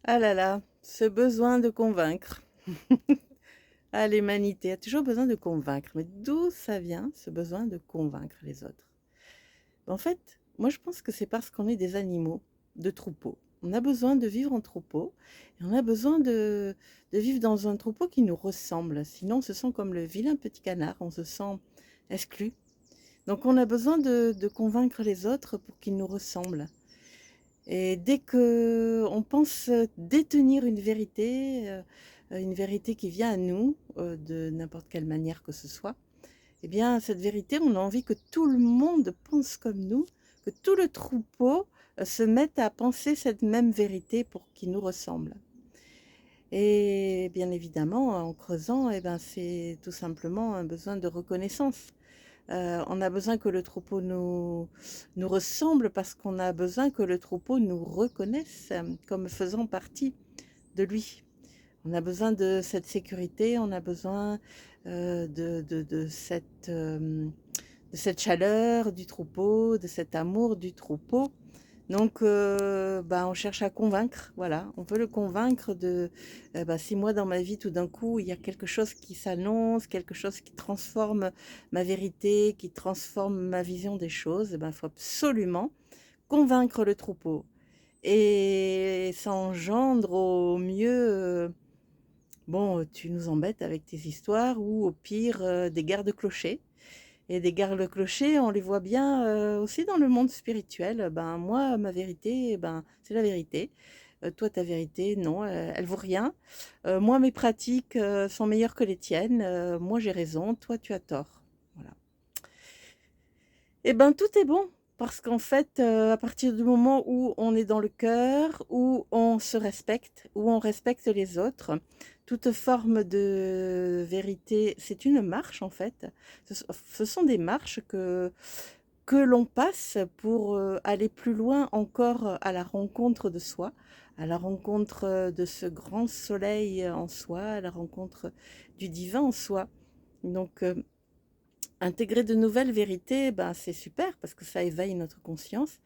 Ah là là, ce besoin de convaincre. Ah, l'humanité a toujours besoin de convaincre. Mais d'où ça vient, ce besoin de convaincre les autres? En fait, moi je pense que c'est parce qu'on est des animaux de troupeau. On a besoin de vivre en troupeau et on a besoin de vivre dans un troupeau qui nous ressemble. Sinon, on se sent comme le vilain petit canard, on se sent exclu. Donc on a besoin de convaincre les autres pour qu'ils nous ressemblent. Et dès que on pense détenir une vérité qui vient à nous, de n'importe quelle manière que ce soit, eh bien, cette vérité, on a envie que tout le monde pense comme nous, que tout le troupeau se mette à penser cette même vérité pour qu'il nous ressemble. Et bien évidemment, en creusant, eh ben, c'est tout simplement un besoin de reconnaissance. On a besoin que le troupeau nous ressemble parce qu'on a besoin que le troupeau nous reconnaisse comme faisant partie de lui. On a besoin de cette sécurité, on a besoin de cette chaleur du troupeau, de cet amour du troupeau. Donc, bah, on cherche à convaincre, voilà. On veut le convaincre bah, si moi dans ma vie, tout d'un coup, il y a quelque chose qui s'annonce, quelque chose qui transforme ma vérité, qui transforme ma vision des choses, eh ben, il faut absolument convaincre le troupeau. Et ça engendre au mieux, bon, tu nous embêtes avec tes histoires, ou au pire, des gardes-clochers. Et des gardes-clochers, on les voit bien aussi dans le monde spirituel. Ben, moi, ma vérité, ben, c'est la vérité. Toi, ta vérité, non, elle vaut rien. Moi, mes pratiques sont meilleures que les tiennes. Moi, j'ai raison, toi, tu as tort. Voilà. Eh ben, tout est bon. Parce qu'en fait, à partir du moment où on est dans le cœur, où on se respecte, où on respecte les autres, toute forme de vérité, c'est une marche en fait. Ce sont des marches que l'on passe pour aller plus loin encore à la rencontre de soi, à la rencontre de ce grand soleil en soi, à la rencontre du divin en soi. Donc, intégrer de nouvelles vérités, ben, c'est super parce que ça éveille notre conscience,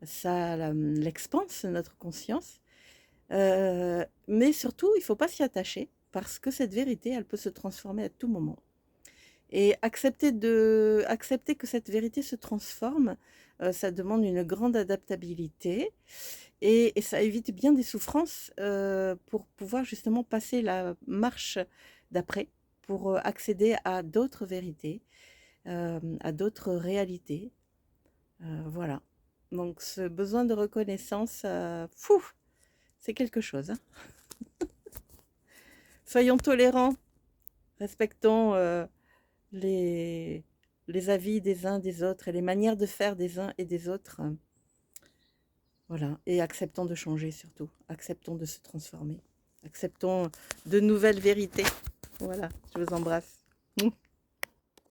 ça l'expanse notre conscience. Mais surtout, il ne faut pas s'y attacher parce que cette vérité, elle peut se transformer à tout moment. Et accepter que cette vérité se transforme, ça demande une grande adaptabilité et ça évite bien des souffrances pour pouvoir justement passer la marche d'après, pour accéder à d'autres vérités, à d'autres réalités. Voilà. Donc ce besoin de reconnaissance, fou, c'est quelque chose, hein. Soyons tolérants, respectons les, les avis des uns des autres et les manières de faire des uns et des autres. Voilà. Et acceptons de changer surtout. Acceptons de se transformer. Acceptons de nouvelles vérités. Voilà. Je vous embrasse.